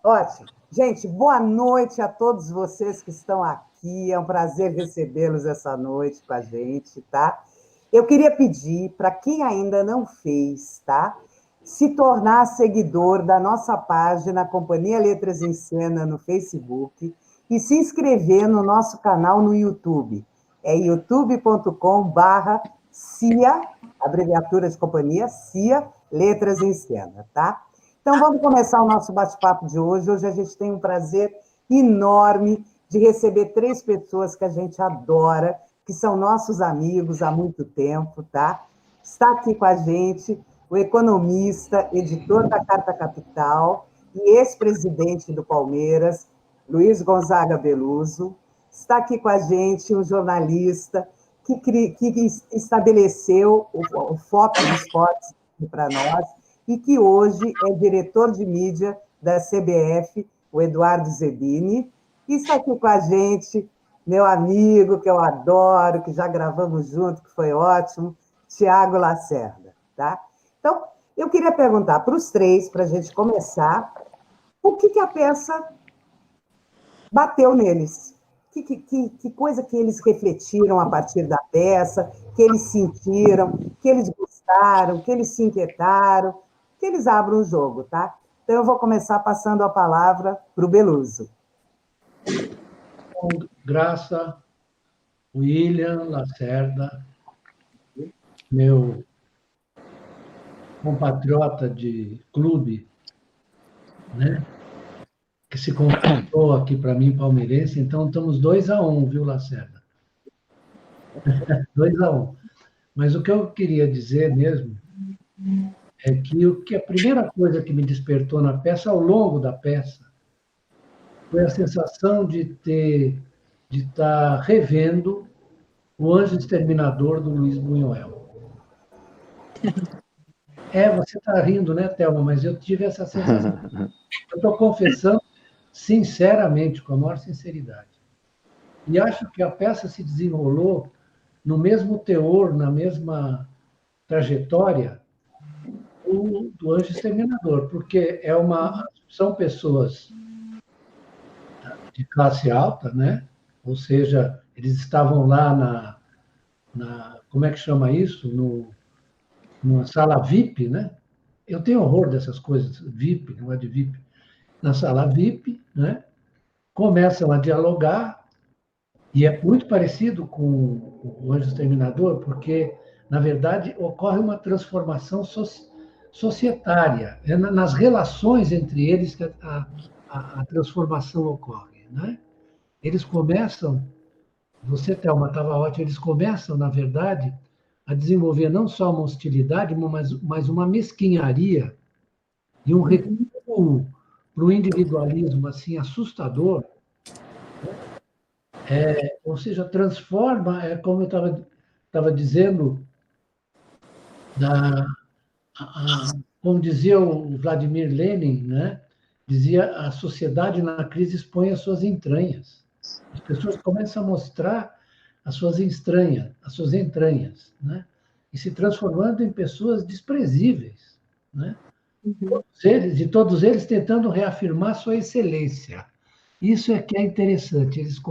Ótimo. Gente, boa noite a todos vocês que estão aqui. É um prazer recebê-los essa noite com a gente, tá? Eu queria pedir para quem ainda não fez, tá? Se tornar seguidor da nossa página Companhia Letras em Cena no Facebook e se inscrever no nosso canal no YouTube. É youtube.com/CIA, abreviatura de companhia, CIA Letras em Cena, tá? Então, vamos começar o nosso bate-papo de hoje. Hoje a gente tem um prazer enorme de receber três pessoas que a gente adora, que são nossos amigos há muito tempo, tá? Está aqui com a gente o economista, editor da Carta Capital e ex-presidente do Palmeiras, Luiz Gonzaga Beluso. Está aqui com a gente um jornalista que estabeleceu o foco do esporte para nós, e que hoje é diretor de mídia da CBF, o Eduardo Zebini. E está aqui com a gente, meu amigo, que eu adoro, que já gravamos junto, que foi ótimo, Tiago Lacerda. Tá? Então, eu queria perguntar para os três, para a gente começar, o que a peça bateu neles? Que coisa que eles refletiram a partir da peça, que eles sentiram, que eles gostaram, que eles se inquietaram, que eles abram o jogo, tá? Então, eu vou começar passando a palavra para o Beluso. Graça, William Lacerda, meu compatriota de clube, né? Que se contratou aqui para mim, palmeirense, então estamos 2-1, viu, Lacerda? 2-1. Mas o que eu queria dizer mesmo é que a primeira coisa que me despertou na peça, ao longo da peça, foi a sensação de estar revendo O Anjo Exterminador do Luiz Buñuel. Você está rindo, né, Thelma? Mas eu tive essa sensação. Eu estou confessando sinceramente, com a maior sinceridade. E acho que a peça se desenrolou no mesmo teor, na mesma trajetória do Anjo Exterminador, porque são pessoas de classe alta, né? Ou seja, eles estavam lá como é que chama isso? Numa sala VIP, né? Eu tenho horror dessas coisas, VIP, não é de VIP. Na sala VIP, né? Começam a dialogar, e é muito parecido com o Anjo Exterminador, porque, na verdade, ocorre uma transformação societária. É nas relações entre eles que a transformação ocorre. Né? Eles começam, você, Thelma, estava ótimo, eles começam, na verdade, a desenvolver não só uma hostilidade, mas uma mesquinharia e um recuo para o individualismo assim, assustador. Ou seja, transforma, como eu estava dizendo, como dizia o Vladimir Lenin, né? Dizia, a sociedade na crise expõe as suas entranhas. As pessoas começam a mostrar as suas entranhas, né? E se transformando em pessoas desprezíveis, né? Todos eles tentando reafirmar sua excelência. Isso é que é interessante. Eles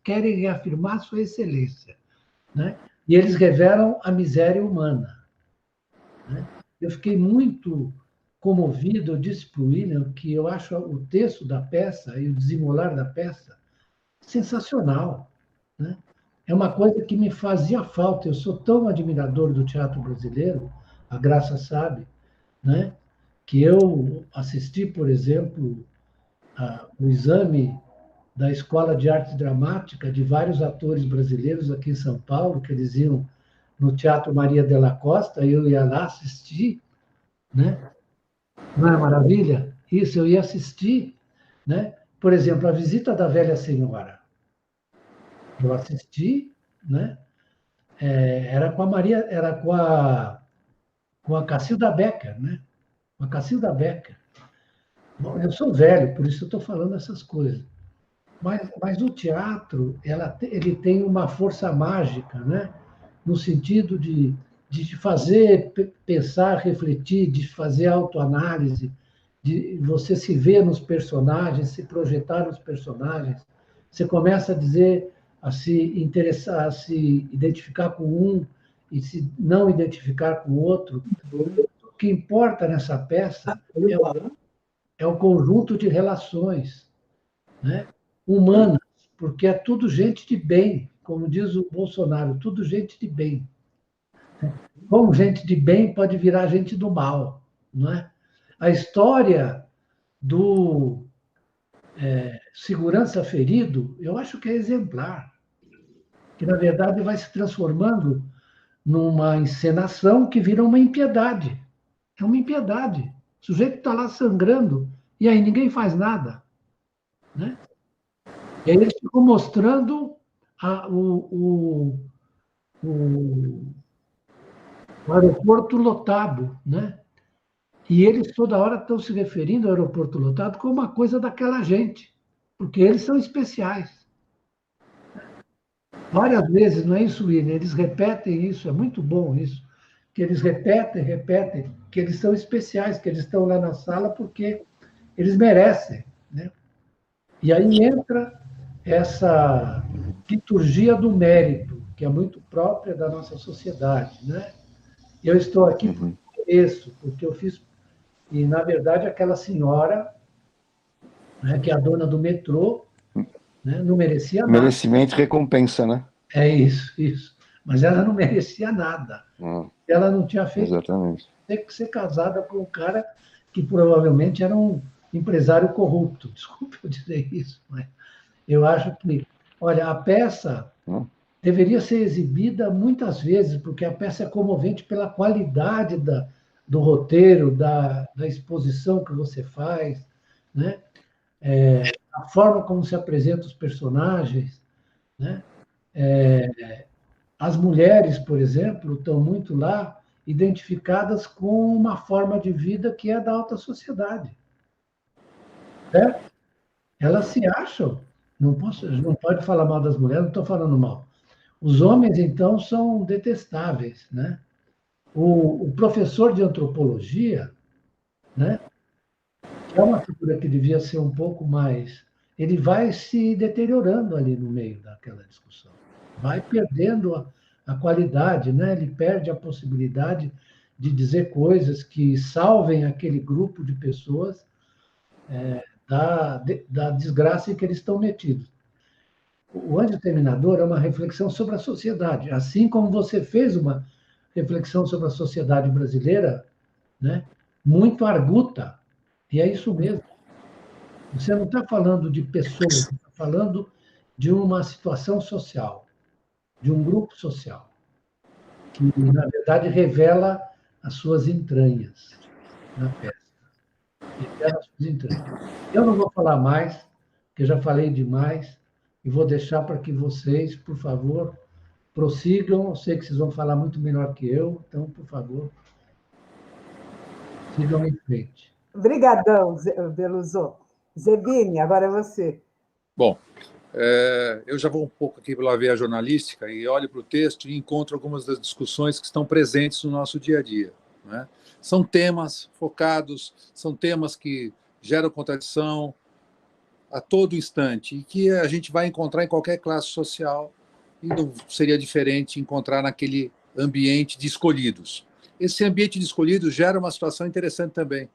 querem reafirmar sua excelência, né? E eles revelam a miséria humana. Né? Eu fiquei muito comovido. Eu disse para o William que eu acho o texto da peça e o desenrolar da peça sensacional. Né? É uma coisa que me fazia falta. Eu sou tão admirador do teatro brasileiro, a Graça sabe, né? Que eu assisti, por exemplo, o exame da Escola de Arte Dramática de vários atores brasileiros aqui em São Paulo, que eles iam no Teatro Maria de la Costa, eu ia lá assistir, né? Não é maravilha? Isso, eu ia assistir, né? Por exemplo, A Visita da Velha Senhora. Eu assisti, né? Era com a Maria, era com a Cacilda Becker, né? Com a Cacilda Becker. Bom, eu sou velho, por isso eu estou falando essas coisas. Mas o teatro, ele tem uma força mágica, né? No sentido de fazer pensar, refletir, de fazer autoanálise. de você se ver nos personagens, se projetar nos personagens, você começa a dizer, a se interessar, a se identificar com um e se não identificar com o outro. O que importa nessa peça é o conjunto de relações, né, humanas, porque é tudo gente de bem, como diz o Bolsonaro, tudo gente de bem. Como gente de bem pode virar gente do mal, não é? A história do segurança ferido, eu acho que é exemplar, que na verdade vai se transformando numa encenação que vira uma impiedade. É uma impiedade. O sujeito está lá sangrando e aí ninguém faz nada, né? E aí eles ficam mostrando o, o aeroporto lotado, né? E eles toda hora estão se referindo ao aeroporto lotado como uma coisa daquela gente, porque eles são especiais. Várias vezes, não é isso, William? Eles repetem isso, é muito bom isso, que eles repetem, que eles são especiais, que eles estão lá na sala porque eles merecem, né? E aí entra essa liturgia do mérito, que é muito própria da nossa sociedade, né? Eu estou aqui porque mereço, porque eu fiz. E, na verdade, aquela senhora, né, que é a dona do metrô, né, não merecia nada. Merecimento e recompensa, né? É isso, isso. Mas ela não merecia nada. Ela não tinha feito. Exatamente. Ter que ser casada com um cara que provavelmente era um empresário corrupto. Desculpe eu dizer isso, mas eu acho que, olha, a peça deveria ser exibida muitas vezes, porque a peça é comovente pela qualidade do roteiro, da exposição que você faz, né? A forma como se apresentam os personagens, né? As mulheres, por exemplo, estão muito lá identificadas com uma forma de vida que é da alta sociedade, né? Elas se acham, não pode falar mal das mulheres, não estou falando mal. Os homens, então, são detestáveis, né? O professor de antropologia, né, que é uma figura que devia ser um pouco mais. Ele vai se deteriorando ali no meio daquela discussão, vai perdendo a qualidade, né? Ele perde a possibilidade de dizer coisas que salvem aquele grupo de pessoas da desgraça em que eles estão metidos. O Anti-Terminador é uma reflexão sobre a sociedade, assim como você fez uma reflexão sobre a sociedade brasileira, né? Muito arguta, e é isso mesmo. Você não está falando de pessoas, você está falando de uma situação social, de um grupo social, que, na verdade, revela as suas entranhas na peça. Revela as suas entranhas. Eu não vou falar mais, porque eu já falei demais, e vou deixar para que vocês, por favor, prossigam. Eu sei que vocês vão falar muito melhor que eu, então, por favor, sigam em frente. Obrigadão, Beluso. Zebini, agora é você. Bom, eu já vou um pouco aqui pela via jornalística e olho para o texto e encontro algumas das discussões que estão presentes no nosso dia a dia, né? São temas focados, são temas que geram contradição a todo instante e que a gente vai encontrar em qualquer classe social e não seria diferente encontrar naquele ambiente de escolhidos. Esse ambiente de escolhidos gera uma situação interessante também,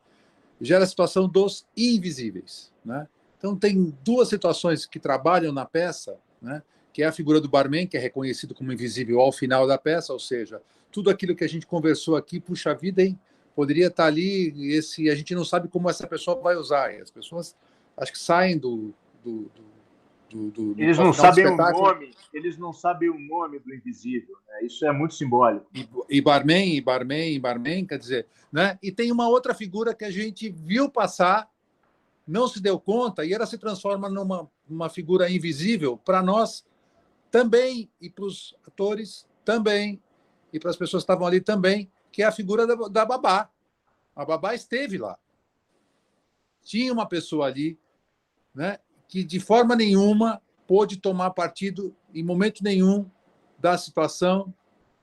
gera a situação dos invisíveis, né? Então, tem duas situações que trabalham na peça, né? Que é a figura do barman, que é reconhecido como invisível ao final da peça, ou seja, tudo aquilo que a gente conversou aqui, puxa vida, hein? Poderia estar ali, a gente não sabe como essa pessoa vai usar. E as pessoas, acho que saem eles não sabem o nome, eles não sabem o nome do invisível, né? Isso é muito simbólico. E barman, quer dizer, né? E tem uma outra figura que a gente viu passar, não se deu conta, e ela se transforma numa figura invisível para nós também, e para os atores também, e para as pessoas que estavam ali também, que é a figura da babá. A babá esteve lá. Tinha uma pessoa ali, né, que de forma nenhuma pôde tomar partido, em momento nenhum, da situação,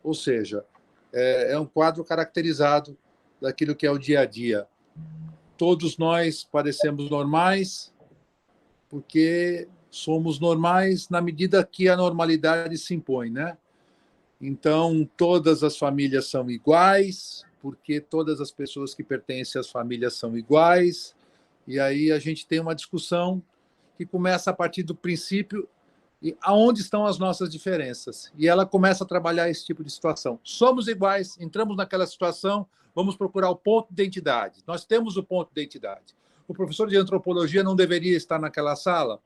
ou seja, é um quadro caracterizado daquilo que é o dia a dia. todos nós parecemos normais, porque somos normais na medida que a normalidade se impõe, né? Então, todas as famílias são iguais, porque todas as pessoas que pertencem às famílias são iguais, e aí a gente tem uma discussão que começa a partir do princípio e aonde estão as nossas diferenças. E ela começa a trabalhar esse tipo de situação. Somos iguais, entramos naquela situação, vamos procurar o ponto de identidade. Nós temos o ponto de identidade. O professor de antropologia não deveria estar naquela sala?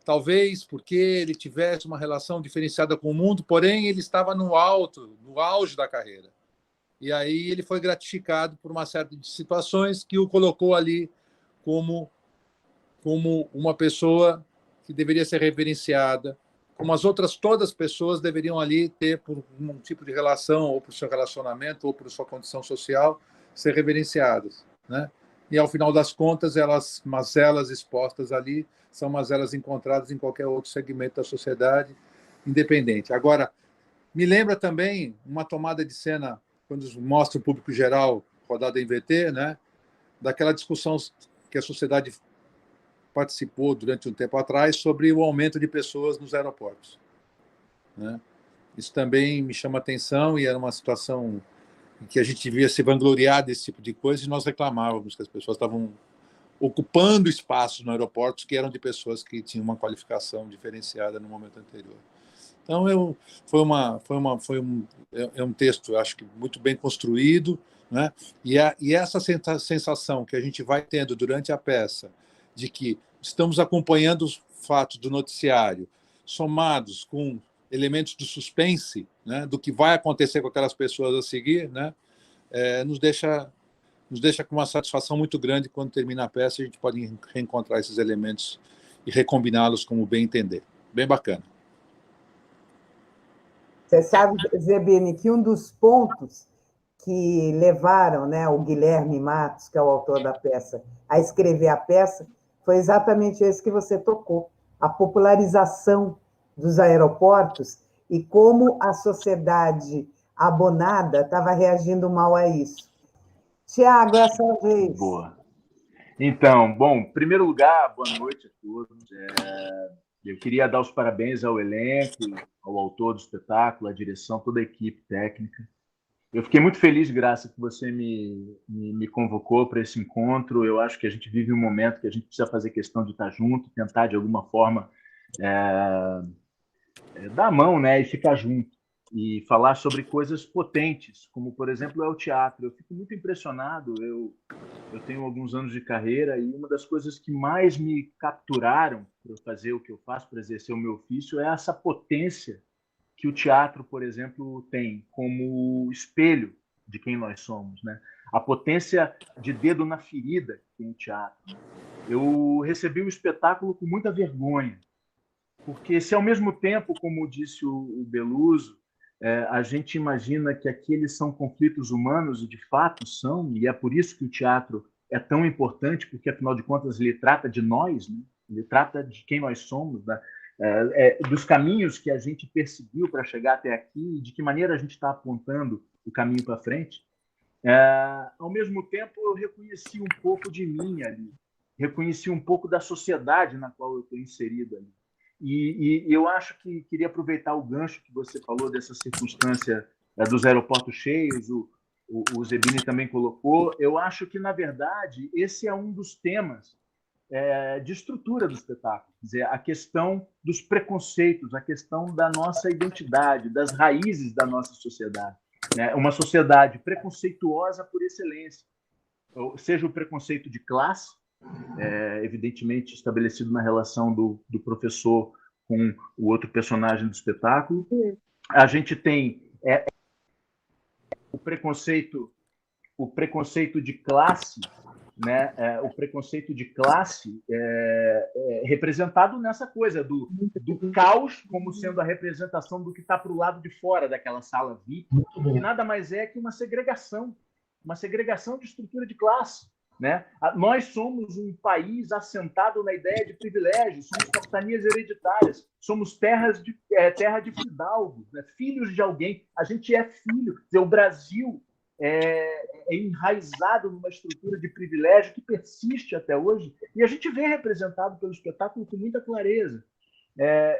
Talvez porque ele tivesse uma relação diferenciada com o mundo, porém ele estava no auge da carreira. E aí ele foi gratificado por uma série de situações que o colocou ali como uma pessoa que deveria ser reverenciada, como as outras todas as pessoas deveriam ali ter, por um tipo de relação, ou por seu relacionamento, ou por sua condição social, ser reverenciadas, né? E, ao final das contas, mazelas expostas ali são mazelas encontradas em qualquer outro segmento da sociedade independente. Agora, me lembra também uma tomada de cena, quando mostra o público geral, rodada em VT, né? Daquela discussão que a sociedade participou durante um tempo atrás sobre o aumento de pessoas nos aeroportos, né? Isso também me chama atenção, e era uma situação em que a gente devia se vangloriar desse tipo de coisa, e nós reclamávamos que as pessoas estavam ocupando espaços no aeroporto que eram de pessoas que tinham uma qualificação diferenciada no momento anterior. Então, é um texto, acho que muito bem construído, né? E essa sensação que a gente vai tendo durante a peça, de que estamos acompanhando os fatos do noticiário, somados com elementos de suspense, né, do que vai acontecer com aquelas pessoas a seguir, né, nos deixa com uma satisfação muito grande. Quando termina a peça, a gente pode reencontrar esses elementos e recombiná-los como bem entender. Bem bacana. Você sabe, Zebini, que um dos pontos que levaram, né, o Guilherme Matos, que é o autor da peça, a escrever a peça, foi exatamente esse que você tocou, a popularização dos aeroportos e como a sociedade abonada estava reagindo mal a isso. Tiago, essa vez. Boa. Então, bom, em primeiro lugar, boa noite a todos. Eu queria dar os parabéns ao elenco, ao autor do espetáculo, à direção, toda a equipe técnica. Eu fiquei muito feliz, Graça, que você me convocou para esse encontro. Eu acho que a gente vive um momento que a gente precisa fazer questão de estar junto, tentar, de alguma forma, dar a mão, né, e ficar junto. E falar sobre coisas potentes, como, por exemplo, é o teatro. Eu fico muito impressionado. Eu tenho alguns anos de carreira, e uma das coisas que mais me capturaram para fazer o que eu faço, para exercer o meu ofício, é essa potência que o teatro, por exemplo, tem como espelho de quem nós somos, né? A potência de dedo na ferida que tem o teatro. Eu recebi o espetáculo com muita vergonha, porque se ao mesmo tempo, como disse o Beluso, a gente imagina que aqueles são conflitos humanos, e de fato são, e é por isso que o teatro é tão importante, porque, afinal de contas, ele trata de nós, né? Ele trata de quem nós somos, né? Dos caminhos que a gente perseguiu para chegar até aqui, e de que maneira a gente está apontando o caminho para frente. Ao mesmo tempo, eu reconheci um pouco de mim ali, reconheci um pouco da sociedade na qual eu estou inserido ali. E eu acho que queria aproveitar o gancho que você falou dessa circunstância dos aeroportos cheios, o Zebini também colocou. Eu acho que, na verdade, esse é um dos temas de estrutura do espetáculo, quer dizer, a questão dos preconceitos, a questão da nossa identidade, das raízes da nossa sociedade, né? Uma sociedade preconceituosa por excelência, seja o preconceito de classe, evidentemente estabelecido na relação do professor com o outro personagem do espetáculo. A gente tem o preconceito de classe, né? O preconceito de classe representado nessa coisa do caos como sendo a representação do que está para o lado de fora daquela sala VIP, que nada mais é que uma segregação de estrutura de classe, né? Nós somos um país assentado na ideia de privilégios, somos capitanias hereditárias, somos terra de fidalgos, né? Filhos de alguém. A gente é filho. O Brasil é enraizado numa estrutura de privilégio que persiste até hoje, e a gente vê representado pelo espetáculo com muita clareza.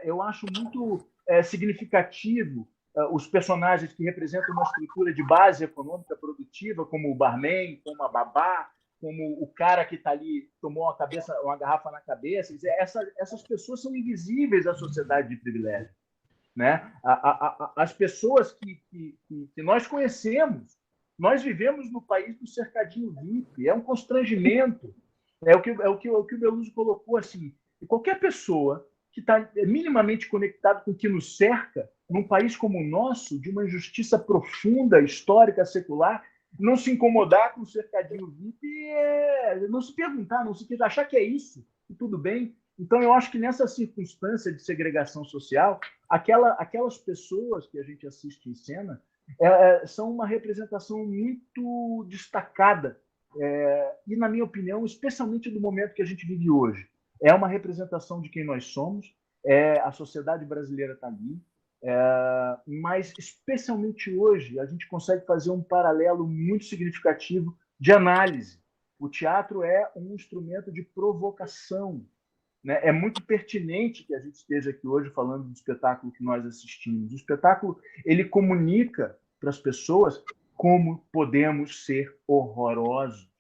Eu acho muito significativo os personagens que representam uma estrutura de base econômica produtiva, como o barman, como a babá, como o cara que está ali, tomou uma garrafa na cabeça. Essas pessoas são invisíveis à sociedade de privilégio, né? As pessoas que nós conhecemos, nós vivemos no país do cercadinho VIP, é um constrangimento. É o que o Beluso colocou assim. E qualquer pessoa que está minimamente conectado com o que nos cerca, num país como o nosso, de uma injustiça profunda, histórica, secular, não se incomodar com o cercadinho VIP não se perguntar, não se achar que é isso, e tudo bem. Então, eu acho que nessa circunstância de segregação social, aquelas pessoas que a gente assiste em cena são uma representação muito destacada, e, na minha opinião, especialmente do momento que a gente vive hoje. É uma representação de quem nós somos, a sociedade brasileira está ali, mas, especialmente hoje, a gente consegue fazer um paralelo muito significativo de análise. O teatro é um instrumento de provocação, né? É muito pertinente que a gente esteja aqui hoje falando do espetáculo que nós assistimos. O espetáculo ele comunica para as pessoas como podemos ser horrorosos,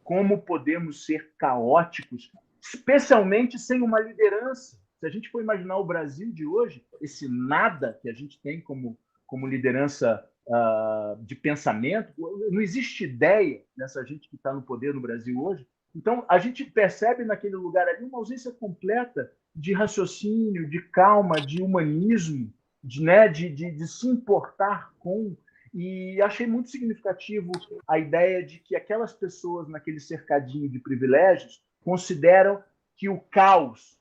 como podemos ser caóticos, especialmente sem uma liderança. Se a gente for imaginar o Brasil de hoje, esse nada que a gente tem como liderança de pensamento, não existe ideia nessa gente que está no poder no Brasil hoje. Então, a gente percebe naquele lugar ali uma ausência completa de raciocínio, de calma, de humanismo, de se importar com. E achei muito significativo a ideia de que aquelas pessoas naquele cercadinho de privilégios consideram que o caos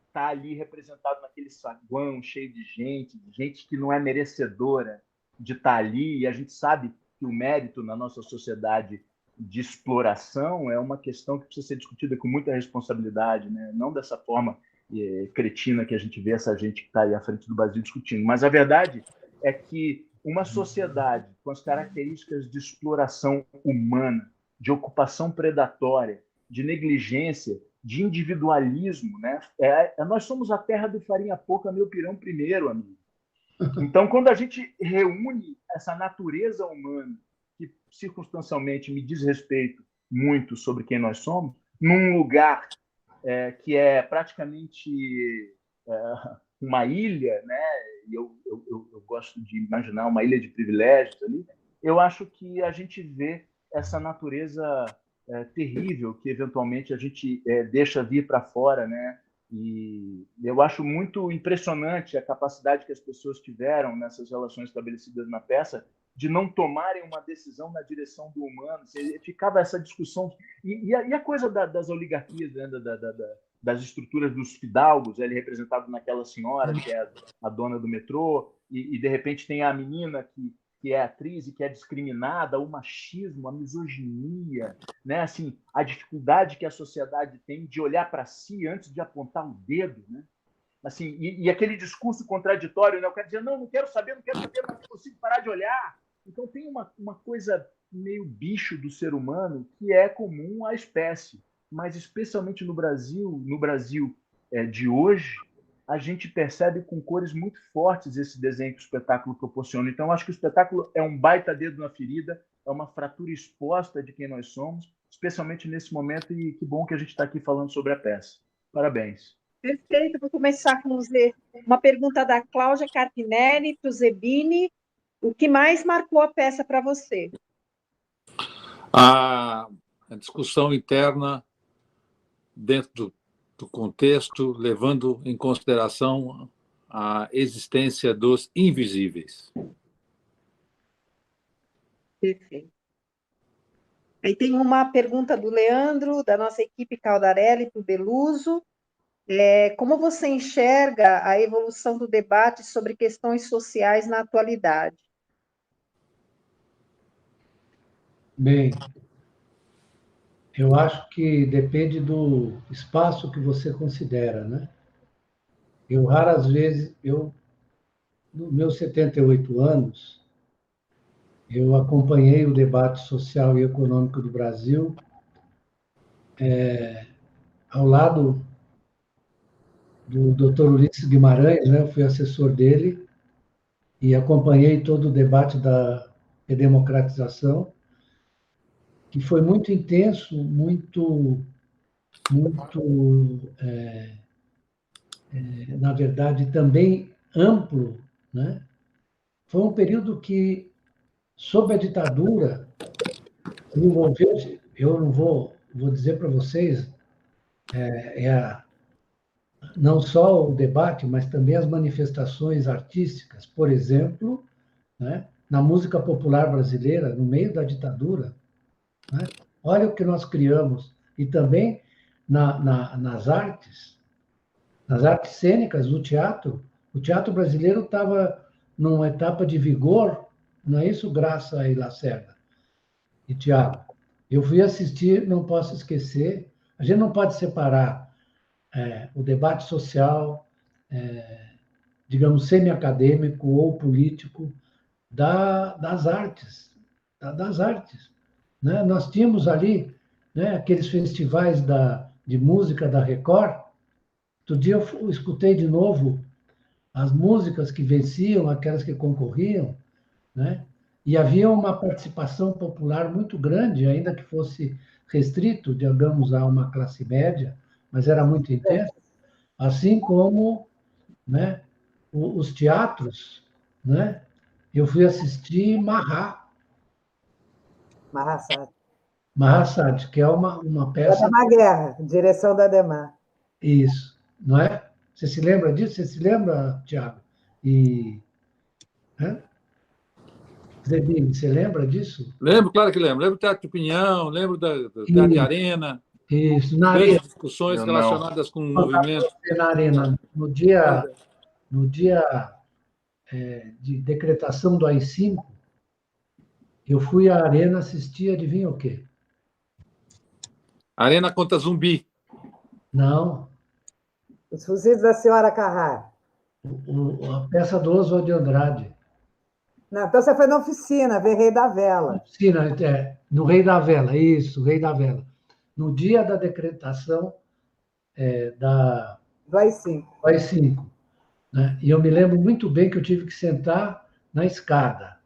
está ali representado naquele saguão cheio de gente que não é merecedora de estar ali, e a gente sabe que o mérito na nossa sociedade de exploração é uma questão que precisa ser discutida com muita responsabilidade, né? Não dessa forma cretina que a gente vê essa gente que está aí à frente do Brasil discutindo. Mas a verdade é que uma sociedade com as características de exploração humana, de ocupação predatória, de negligência, de individualismo, né? Nós somos a terra do farinha pouca, meu pirão primeiro, amigo. Então, quando a gente reúne essa natureza humana, que circunstancialmente me diz respeito muito sobre quem nós somos, num lugar que é praticamente uma ilha, né? E eu gosto de imaginar uma ilha de privilégios ali, eu acho que a gente vê essa natureza terrível que eventualmente a gente deixa vir para fora, né? E eu acho muito impressionante a capacidade que as pessoas tiveram nessas relações estabelecidas na peça de não tomarem uma decisão na direção do humano. Ficava essa discussão. E a coisa das oligarquias, né? Das estruturas dos fidalgos, ele representado naquela senhora, que é a dona do metrô, e de repente tem a menina que é atriz e que é discriminada, o machismo, a misoginia, né? Assim, a dificuldade que a sociedade tem de olhar para si antes de apontar o dedo, né? Assim, e aquele discurso contraditório, né? Eu quero dizer, não quero saber, mas não consigo parar de olhar. Então tem uma coisa meio bicho do ser humano que é comum à espécie, mas especialmente no Brasil de hoje, a gente percebe com cores muito fortes esse desenho que o espetáculo proporciona. Então, acho que o espetáculo é um baita dedo na ferida, é uma fratura exposta de quem nós somos, especialmente nesse momento, e que bom que a gente está aqui falando sobre a peça. Parabéns. Perfeito, vou começar com uma pergunta da Cláudia Carpinelli para o Zebini. O que mais marcou a peça para você? A discussão interna dentro do contexto, levando em consideração a existência dos invisíveis. Perfeito. Aí tem uma pergunta do Leandro, da nossa equipe Caldarelli, para o Beluso. Como você enxerga a evolução do debate sobre questões sociais na atualidade? Bem, eu acho que depende do espaço que você considera, né? Eu, raras vezes, nos meus 78 anos, Eu acompanhei o debate social e econômico do Brasil ao lado do Dr. Ulisses Guimarães, né? Eu fui assessor dele e acompanhei todo o debate da redemocratização, que foi muito intenso, muito, na verdade, também amplo, né? Foi um período que, sob a ditadura, envolveu, eu não vou dizer para vocês, não só o debate, mas também as manifestações artísticas, por exemplo, né, na música popular brasileira, no meio da ditadura, né? Olha o que nós criamos. E também nas artes cênicas, no teatro. O teatro brasileiro estava numa etapa de vigor, não é isso, Graça e Lacerda e Tiago? Eu fui assistir, não posso esquecer, a gente não pode separar o debate social, digamos, semi-acadêmico ou político, das artes, das artes, né? Nós tínhamos ali, né, aqueles festivais de música da Record. Outro dia eu escutei de novo as músicas que venciam, aquelas que concorriam, né? E havia uma participação popular muito grande, ainda que fosse restrito, digamos, a uma classe média, mas era muito intenso, assim como, né, os teatros, né? Eu fui assistir Marraçá. Mahasad, que é uma peça. Ademar Guerra, direção da Ademar. Isso, não é? Você se lembra disso? Você se lembra, Tiago? E. Né? Zebini, você lembra disso? Lembro, claro que lembro. Lembro do Teatro de Opinião, lembro do Teatro de Arena, Isso, na grandes Arena. discussões Eu não. relacionadas com o movimento. Na Arena. No dia de decretação do AI-5, eu fui à Arena assistir, adivinha o quê? Arena contra Zumbi. Não, Os Fuzis da Senhora Carrá. a peça do Oswald de Andrade. Não, então você foi na oficina, ver Rei da Vela. Sim, no Rei da Vela, isso, Rei da Vela. No dia da decretação da Do AI-5. AI-5. Né? E eu me lembro muito bem que eu tive que sentar na escada.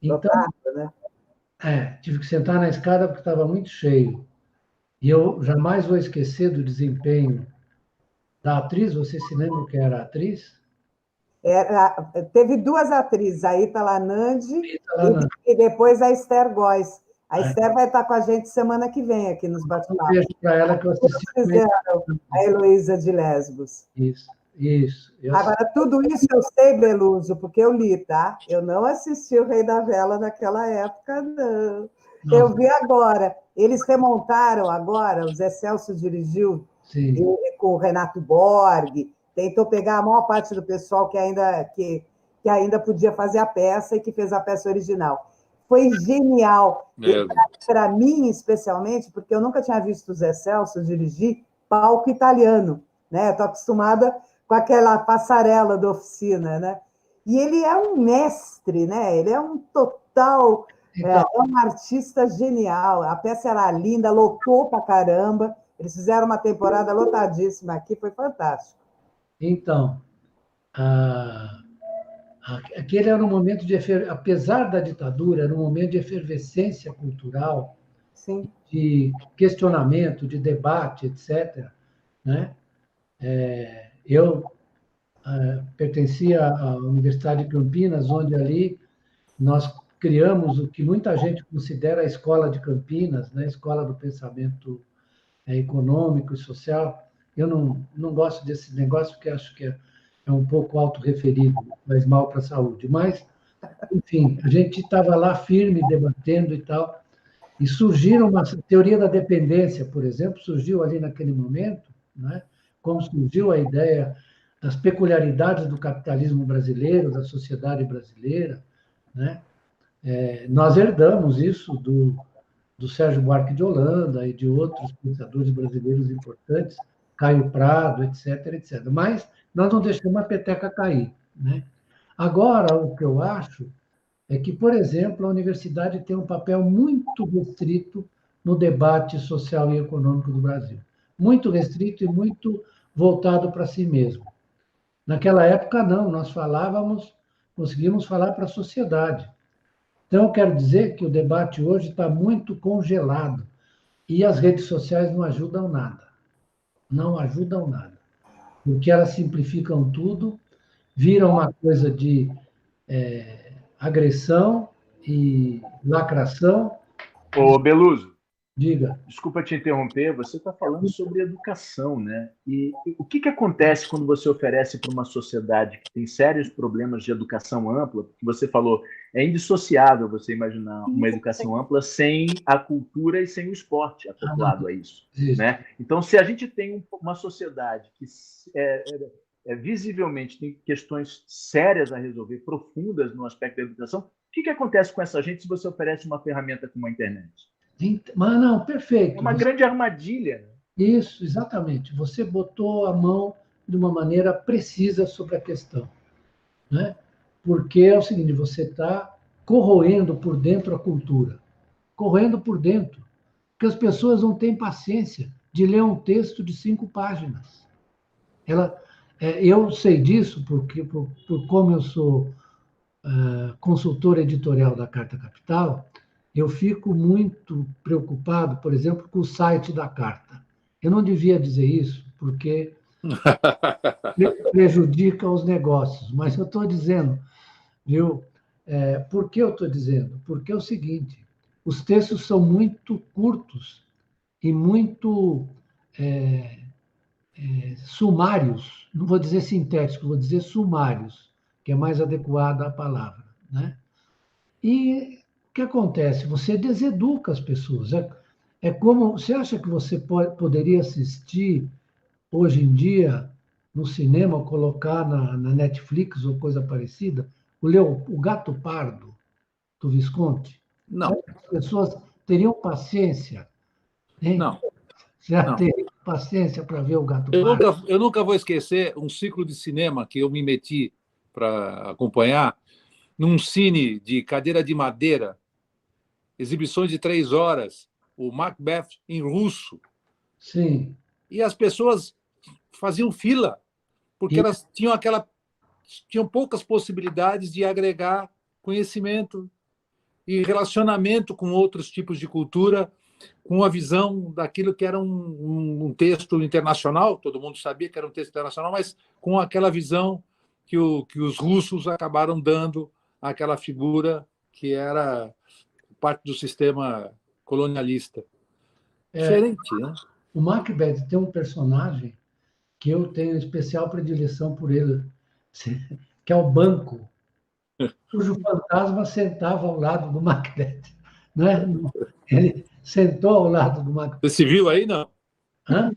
Então, Lotado, né? tive que sentar na escada porque estava muito cheio. E eu jamais vou esquecer do desempenho da atriz. Você se lembra que era a atriz? Teve duas atrizes, a Ita Nandi Ela, e depois a Esther Góes. A É. Esther vai estar com a gente semana que vem aqui nos um bate-papos. beijo para ela que eu assisti. Fizeram a Heloísa de Lesbos. Isso. Agora, tudo isso eu sei, Beluso, porque eu li, tá? Eu não assisti o Rei da Vela naquela época, não. Nossa. Eu vi agora. Eles remontaram agora, o Zé Celso dirigiu com o Renato Borg, tentou pegar a maior parte do pessoal que ainda podia fazer a peça e que fez a peça original. Foi genial. Para mim, especialmente, porque eu nunca tinha visto o Zé Celso dirigir palco italiano, né? Estou acostumada com aquela passarela da oficina, né? E ele é um mestre, né? Ele é um total... Então, é um artista genial. A peça era linda, lotou pra caramba. Eles fizeram uma temporada lotadíssima aqui, foi fantástico. Então, aquele era um momento apesar da ditadura, era um momento de efervescência cultural, Sim. de questionamento, de debate, etc. Né? Eu pertencia à Universidade de Campinas, onde ali nós criamos o que muita gente considera a Escola de Campinas, né? A Escola do Pensamento Econômico e Social. Eu não gosto desse negócio, porque acho que é um pouco autorreferido, faz mal para a saúde. Mas, enfim, a gente estava lá firme, debatendo e tal, e surgiram uma teoria da dependência, por exemplo, surgiu ali naquele momento, né? Como surgiu a ideia das peculiaridades do capitalismo brasileiro, da sociedade brasileira, né? Nós herdamos isso do Sérgio Buarque de Holanda e de outros pensadores brasileiros importantes, Caio Prado, etc., etc. Mas nós não deixamos a peteca cair, né? Agora, o que eu acho é que, por exemplo, a universidade tem um papel muito restrito no debate social e econômico do Brasil. Muito restrito e muito voltado para si mesmo. Naquela época, não, nós conseguimos falar para a sociedade. Então, eu quero dizer que o debate hoje está muito congelado e as redes sociais não ajudam nada. Não ajudam nada. Porque elas simplificam tudo, viram uma coisa de agressão e lacração. Ô, Beluso, Diga. desculpa te interromper, você está falando sobre educação, né? E o que acontece quando você oferece para uma sociedade que tem sérios problemas de educação ampla? Porque você falou, é indissociável você imaginar uma educação ampla sem a cultura e sem o esporte acoplado a isso, né? Então, se a gente tem uma sociedade que visivelmente tem questões sérias a resolver, profundas no aspecto da educação, o que acontece com essa gente se você oferece uma ferramenta como a internet? Mas não, perfeito. É uma grande armadilha. Isso, exatamente. Você botou a mão de uma maneira precisa sobre a questão, né? Porque é o seguinte, você está corroendo por dentro a cultura. Corroendo por dentro. Porque as pessoas não têm paciência de ler um texto de 5 páginas. Eu sei disso porque, por como eu sou consultor editorial da Carta Capital, eu fico muito preocupado, por exemplo, com o site da Carta. Eu não devia dizer isso, porque prejudica os negócios, mas eu estou dizendo, viu? Por que eu estou dizendo? Porque é o seguinte, os textos são muito curtos e muito sumários, não vou dizer sintéticos, vou dizer sumários, que é mais adequada a palavra, né? E o que acontece? Você deseduca as pessoas. É como, você acha que você poderia assistir hoje em dia no cinema, colocar na Netflix ou coisa parecida, o Gato Pardo, do Visconti? Não. As pessoas teriam paciência, hein? Não. Já teriam paciência para ver o Gato Pardo? Eu nunca vou esquecer um ciclo de cinema que eu me meti para acompanhar, num cine de cadeira de madeira, exibições de 3 horas, o Macbeth em russo. Sim. E as pessoas faziam fila, porque elas tinham poucas possibilidades de agregar conhecimento e relacionamento com outros tipos de cultura, com a visão daquilo que era um texto internacional, todo mundo sabia que era um texto internacional, mas com aquela visão que os russos acabaram dando àquela figura que era parte do sistema colonialista. Diferente, né? O Macbeth tem um personagem que eu tenho especial predileção por ele, que é o Banco, cujo fantasma sentava ao lado do Macbeth. Né? Ele sentou ao lado do Macbeth. Você se viu aí, não? Hã?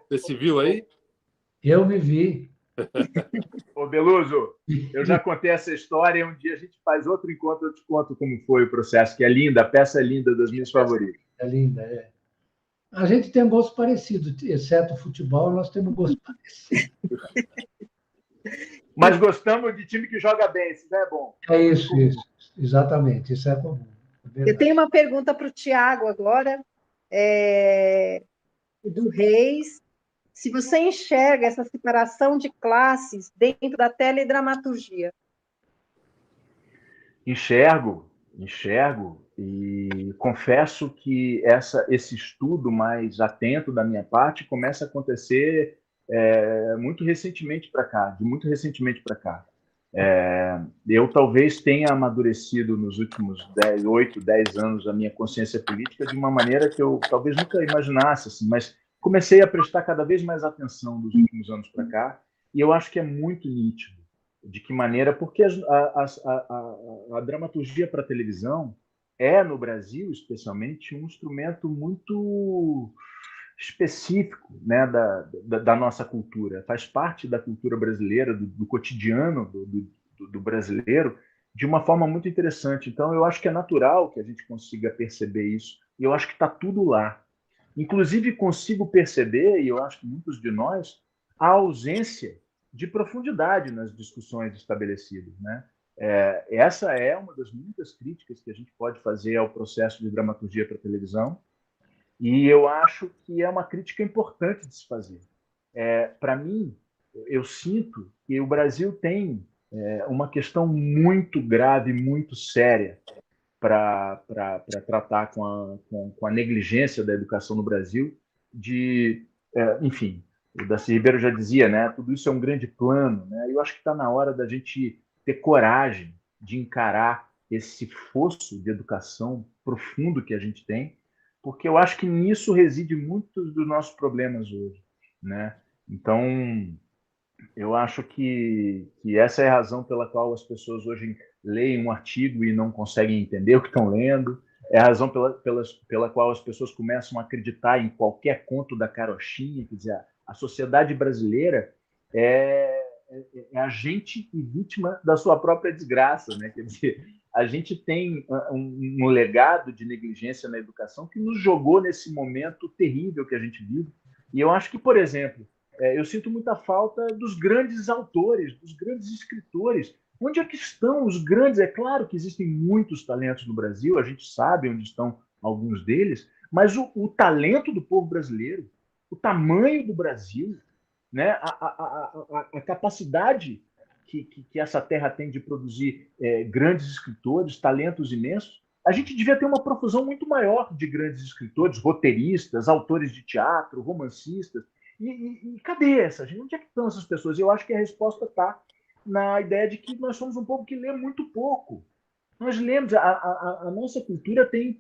Você se viu aí? Eu me vi. Ô, Beluso, eu já contei essa história, um dia a gente faz outro encontro, eu te conto como foi o processo, que é linda, a peça é linda, das minhas favoritas. É linda, é. A gente tem gosto parecido, exceto o futebol, nós temos gosto parecido. Mas gostamos de time que joga bem, isso é bom. É isso, exatamente, isso é comum. Eu tenho uma pergunta para o Tiago agora, do Reis. Se você enxerga essa separação de classes dentro da teledramaturgia. Enxergo, e confesso que esse estudo mais atento da minha parte começa a acontecer muito recentemente para cá, eu talvez tenha amadurecido nos últimos 8, 10 anos a minha consciência política de uma maneira que eu talvez nunca imaginasse, assim, mas comecei a prestar cada vez mais atenção nos últimos anos para cá, e eu acho que é muito nítido de que maneira, porque a dramaturgia para a televisão no Brasil, especialmente, um instrumento muito específico, né, da nossa cultura. Faz parte da cultura brasileira, do cotidiano do brasileiro, de uma forma muito interessante. Então, eu acho que é natural que a gente consiga perceber isso, e eu acho que está tudo lá. Inclusive, consigo perceber, e eu acho que muitos de nós, a ausência de profundidade nas discussões estabelecidas, né? Essa é uma das muitas críticas que a gente pode fazer ao processo de dramaturgia para televisão, e eu acho que é uma crítica importante de se fazer. Para mim, eu sinto que o Brasil tem uma questão muito grave, muito séria para tratar com a negligência da educação no Brasil. Enfim, o Darcy Ribeiro já dizia, né? Tudo isso é um grande plano, né? Eu acho que está na hora da gente ter coragem de encarar esse fosso de educação profundo que a gente tem, porque eu acho que nisso reside muitos dos nossos problemas hoje, né? Então, eu acho que essa é a razão pela qual as pessoas hoje leem um artigo e não conseguem entender o que estão lendo, é a razão pela qual as pessoas começam a acreditar em qualquer conto da carochinha. Quer dizer, a sociedade brasileira é agente e vítima da sua própria desgraça, né? Quer dizer, a gente tem um legado de negligência na educação que nos jogou nesse momento terrível que a gente vive. E eu acho que, por exemplo, eu sinto muita falta dos grandes autores, dos grandes escritores. Onde é que estão os grandes? É claro que existem muitos talentos no Brasil, a gente sabe onde estão alguns deles, mas o talento do povo brasileiro, o tamanho do Brasil, né? A capacidade que essa terra tem de produzir grandes escritores, talentos imensos, a gente devia ter uma profusão muito maior de grandes escritores, roteiristas, autores de teatro, romancistas. E cadê essa gente? Onde é que estão essas pessoas? Eu acho que a resposta está na ideia de que nós somos um povo que lê muito pouco. Nós lemos, a nossa cultura tem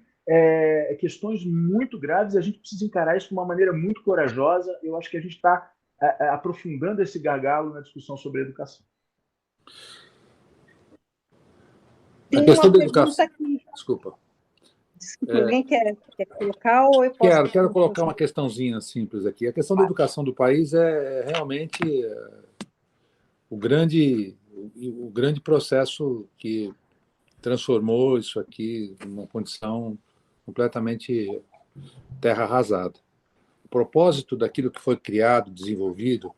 questões muito graves, a gente precisa encarar isso de uma maneira muito corajosa. Eu acho que a gente está aprofundando esse gargalo na discussão sobre a educação. Tem a questão da educação. Desculpa. Alguém quer colocar ou eu posso? Quero colocar uma questãozinha simples aqui. A questão da educação do país é realmente o grande processo que transformou isso aqui numa condição completamente terra arrasada. O propósito daquilo que foi criado, desenvolvido,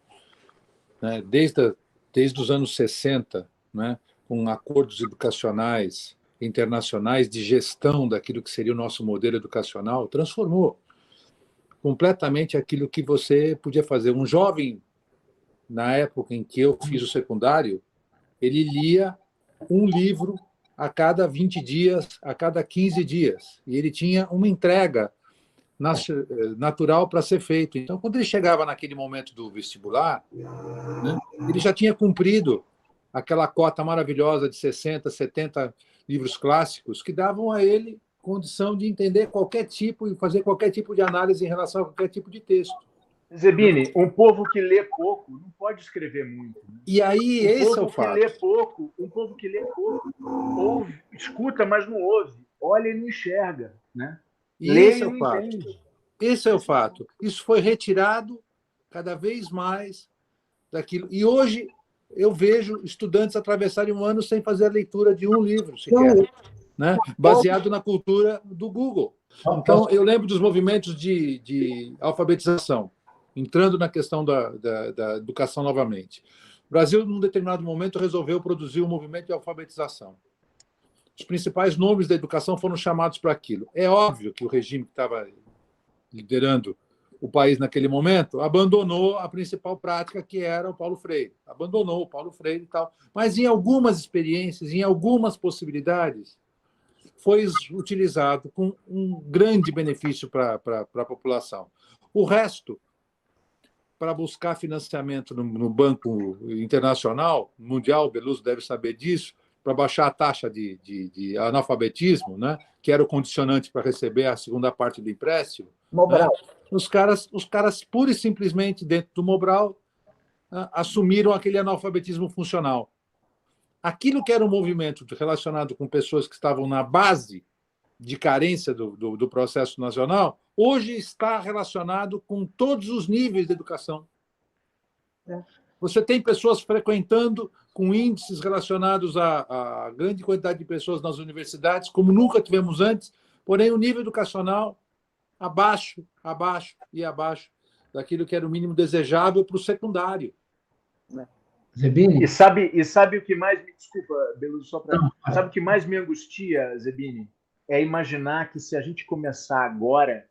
né, desde os anos 60, né, com acordos educacionais internacionais de gestão daquilo que seria o nosso modelo educacional, transformou completamente aquilo que você podia fazer. Um jovem, na época em que eu fiz o secundário, ele lia um livro a cada 20 dias, a cada 15 dias, e ele tinha uma entrega natural para ser feito. Então, quando ele chegava naquele momento do vestibular, né, ele já tinha cumprido aquela cota maravilhosa de 60, 70 livros clássicos que davam a ele condição de entender qualquer tipo e fazer qualquer tipo de análise em relação a qualquer tipo de texto. Zebini, um povo que lê pouco não pode escrever muito. Né? E aí, esse é o fato. Um povo que lê pouco ouve, escuta, mas não ouve, olha e não enxerga. Né? Lê esse é o fato. Entende. Esse é o fato. Isso foi retirado cada vez mais daquilo. E hoje eu vejo estudantes atravessarem um ano sem fazer a leitura de um livro sequer, né? Baseado na cultura do Google. Então, eu lembro dos movimentos de alfabetização, entrando na questão da educação novamente. O Brasil, num determinado momento, resolveu produzir um movimento de alfabetização. Os principais nomes da educação foram chamados para aquilo. É óbvio que o regime que estava liderando o país naquele momento abandonou a principal prática, que era o Paulo Freire. Abandonou o Paulo Freire e tal. Mas em algumas experiências, em algumas possibilidades, foi utilizado com um grande benefício para a população. O resto, para buscar financiamento no Banco Internacional, Mundial, o Beluso deve saber disso, para baixar a taxa de analfabetismo, né, que era o condicionante para receber a segunda parte do empréstimo. Mobral. Né, os caras, pura e simplesmente, dentro do Mobral, assumiram aquele analfabetismo funcional. Aquilo que era um movimento relacionado com pessoas que estavam na base de carência do processo nacional, hoje está relacionado com todos os níveis de educação. Você tem pessoas frequentando com índices relacionados à grande quantidade de pessoas nas universidades, como nunca tivemos antes, porém o nível educacional abaixo e abaixo daquilo que era o mínimo desejável para o secundário. Zebini? E sabe o que mais me... Desculpa, Beluso, só para... Não, Sabe o que mais me angustia, Zebini? É imaginar que se a gente começar agora,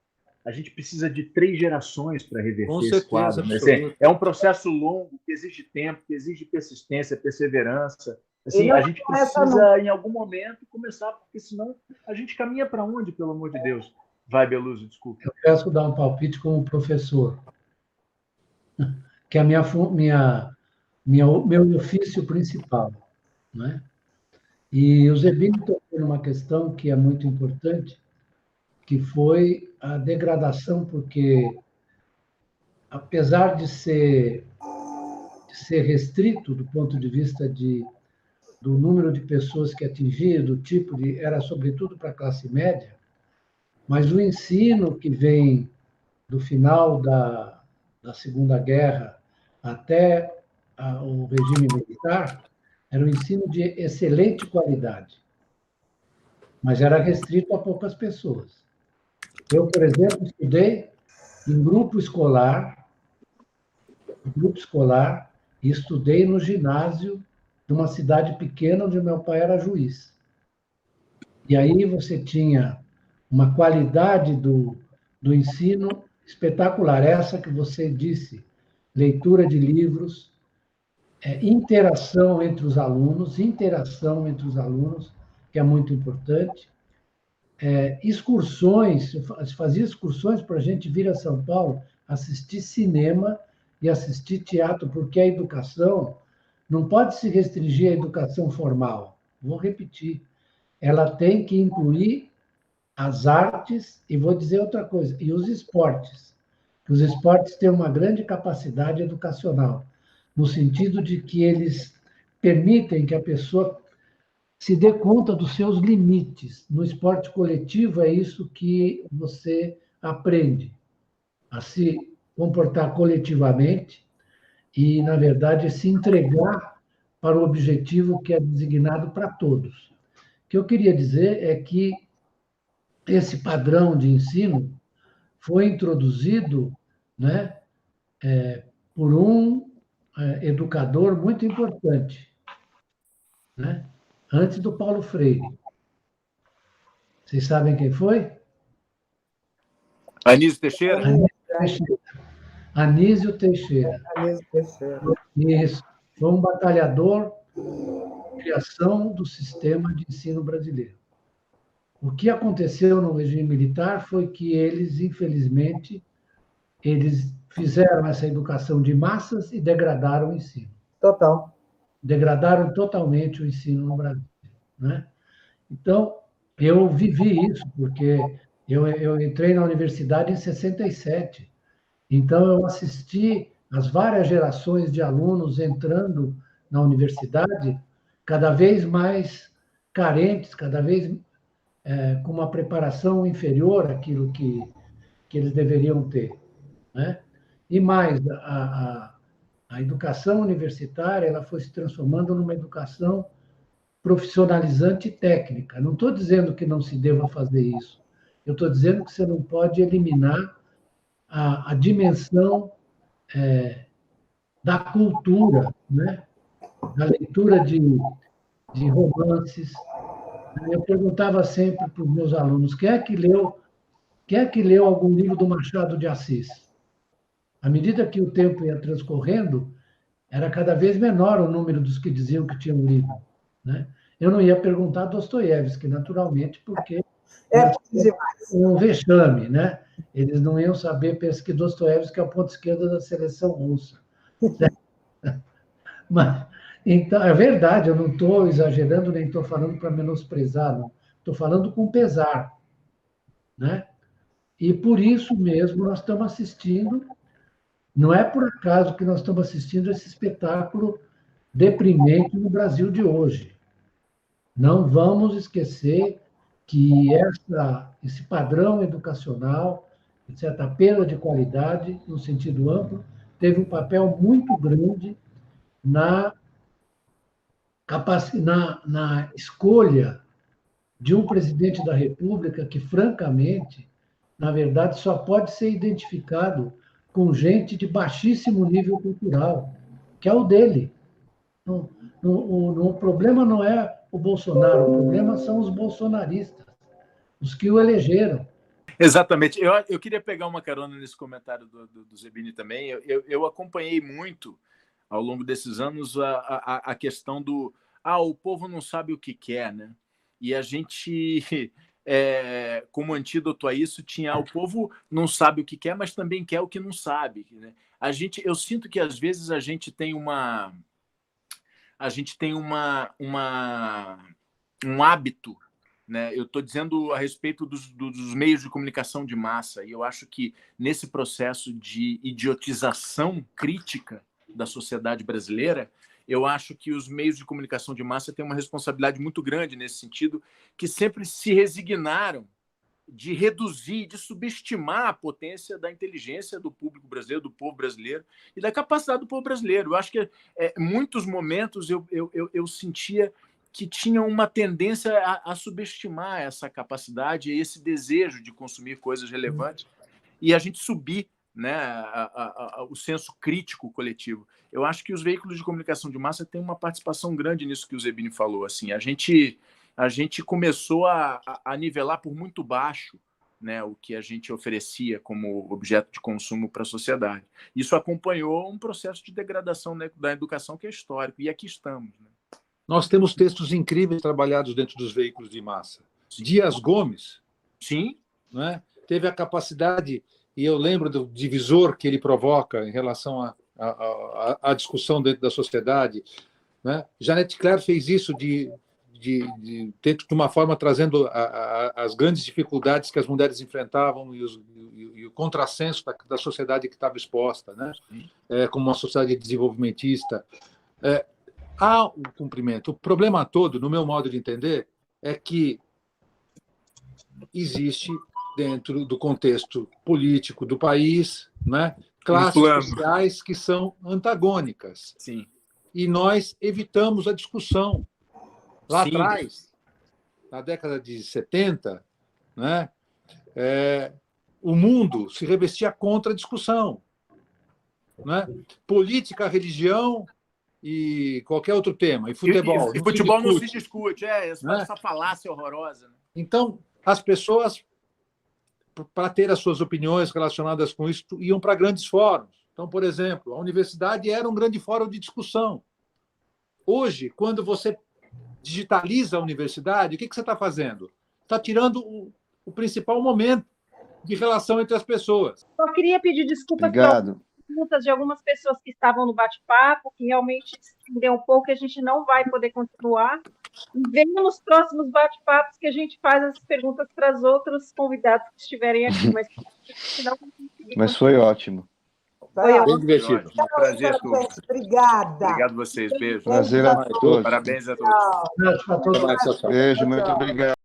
a gente precisa de 3 gerações para Com reverter esse certeza, quadro, né? absoluta. É um processo longo, que exige tempo, que exige persistência, perseverança. E Assim, não a gente começa precisa, em algum momento, começar, porque senão a gente caminha para onde, pelo amor de Deus? Vai, Beluso, desculpa. eu peço dar um palpite como professor, que é meu ofício principal, né? E o Zebini tocou numa questão que é muito importante, que foi a degradação, porque, apesar de ser restrito do ponto de vista do número de pessoas que atingia, do tipo de... Era, sobretudo, para a classe média, mas o ensino que vem do final da Segunda Guerra até o regime militar era um ensino de excelente qualidade, mas era restrito a poucas pessoas. Eu, por exemplo, estudei em grupo escolar, e estudei no ginásio de uma cidade pequena onde meu pai era juiz. E aí você tinha uma qualidade do ensino espetacular, essa que você disse, leitura de livros, interação entre os alunos, que é muito importante, excursões, fazia excursões para a gente vir a São Paulo, assistir cinema e assistir teatro, porque a educação não pode se restringir à educação formal. Vou repetir, ela tem que incluir as artes, e vou dizer outra coisa, e os esportes. Os esportes têm uma grande capacidade educacional, no sentido de que eles permitem que a pessoa se dê conta dos seus limites. No esporte coletivo, é isso que você aprende, a se comportar coletivamente e, na verdade, se entregar para o objetivo que é designado para todos. O que eu queria dizer é que esse padrão de ensino foi introduzido, né, por um educador muito importante, né, antes do Paulo Freire. Vocês sabem quem foi? Anísio Teixeira? Anísio Teixeira. Anísio Teixeira. Isso. Foi um batalhador de criação do sistema de ensino brasileiro. O que aconteceu no regime militar foi que eles, infelizmente, eles fizeram essa educação de massas e degradaram o ensino. Total. Degradaram totalmente o ensino no Brasil, né? Então, eu vivi isso, porque eu entrei na universidade em 67. Então, eu assisti as várias gerações de alunos entrando na universidade, cada vez mais carentes, cada vez com uma preparação inferior àquilo que eles deveriam ter, né? E mais, a educação universitária ela foi se transformando numa educação profissionalizante e técnica. Não estou dizendo que não se deva fazer isso. Eu estou dizendo que você não pode eliminar a dimensão da cultura, né? Da leitura de romances. Eu perguntava sempre para os meus alunos, quem é que leu algum livro do Machado de Assis? À medida que o tempo ia transcorrendo, era cada vez menor o número dos que diziam que tinham lido, né? Eu não ia perguntar a Dostoiévski, naturalmente, porque um vexame, né? Eles não iam saber, penso que Dostoiévski é o ponto esquerdo da seleção russa. Mas, então, é verdade, eu não estou exagerando, nem estou falando para menosprezar, não. Estou falando com pesar, né? E por isso mesmo nós estamos assistindo, não é por acaso que nós estamos assistindo esse espetáculo deprimente no Brasil de hoje. Não vamos esquecer que esse padrão educacional, certa perda de qualidade, no sentido amplo, teve um papel muito grande na escolha de um presidente da República que, francamente, na verdade, só pode ser identificado com gente de baixíssimo nível cultural, que é o dele. O problema não é o Bolsonaro, o problema são os bolsonaristas, os que o elegeram. Exatamente. Eu queria pegar uma carona nesse comentário do Zebini também. Eu acompanhei muito, ao longo desses anos, a questão do o povo não sabe o que quer, né? E a gente, como antídoto a isso, tinha o povo não sabe o que quer, mas também quer o que não sabe, né? Eu sinto que, às vezes, a gente tem um hábito, né? Eu estou dizendo a respeito dos meios de comunicação de massa, e eu acho que nesse processo de idiotização crítica da sociedade brasileira, eu acho que os meios de comunicação de massa têm uma responsabilidade muito grande nesse sentido, que sempre se resignaram de reduzir, de subestimar a potência da inteligência do público brasileiro, do povo brasileiro e da capacidade do povo brasileiro. Eu acho que em muitos momentos eu sentia que tinha uma tendência a subestimar essa capacidade e esse desejo de consumir coisas relevantes e a gente subir, né, o senso crítico coletivo. Eu acho que os veículos de comunicação de massa têm uma participação grande nisso que o Zebini falou. Assim, a gente começou a nivelar por muito baixo, né, o que a gente oferecia como objeto de consumo para a sociedade. Isso acompanhou um processo de degradação, né, da educação que é histórico, e aqui estamos. Né? Nós temos textos incríveis trabalhados dentro dos veículos de massa. Sim. Dias Gomes, sim, né, teve a capacidade, e eu lembro do divisor que ele provoca em relação à discussão dentro da sociedade. Né? Jeanette Claire fez isso dentro de uma forma trazendo as grandes dificuldades que as mulheres enfrentavam e o contrassenso da sociedade que estava exposta, né? Como uma sociedade desenvolvimentista. Há o cumprimento. O problema todo, no meu modo de entender, é que existe, dentro do contexto político do país, né, classes sociais que são antagônicas. Sim. E nós evitamos a discussão. Lá Sim. atrás, na década de 70, né, o mundo se revestia contra a discussão. Né? Política, religião e qualquer outro tema. E futebol. E futebol não se discute. Essa falácia horrorosa. Né? Então, as pessoas, para ter as suas opiniões relacionadas com isso, iam para grandes fóruns. Então, por exemplo, a universidade era um grande fórum de discussão. Hoje, quando você digitaliza a universidade, o que você está fazendo? Está tirando o principal momento de relação entre as pessoas. Só queria pedir desculpas pelas perguntas de algumas pessoas que estavam no bate-papo, que realmente se estendeu um pouco, e a gente não vai poder continuar. E venha nos próximos bate-papos que a gente faz as perguntas para os outros convidados que estiverem aqui. Mas foi ótimo. Foi bem divertido. Um prazer todo. Obrigada. Obrigado a vocês. Beijo. Prazer a todos. Parabéns a todos. Tchau. Beijo, muito obrigado.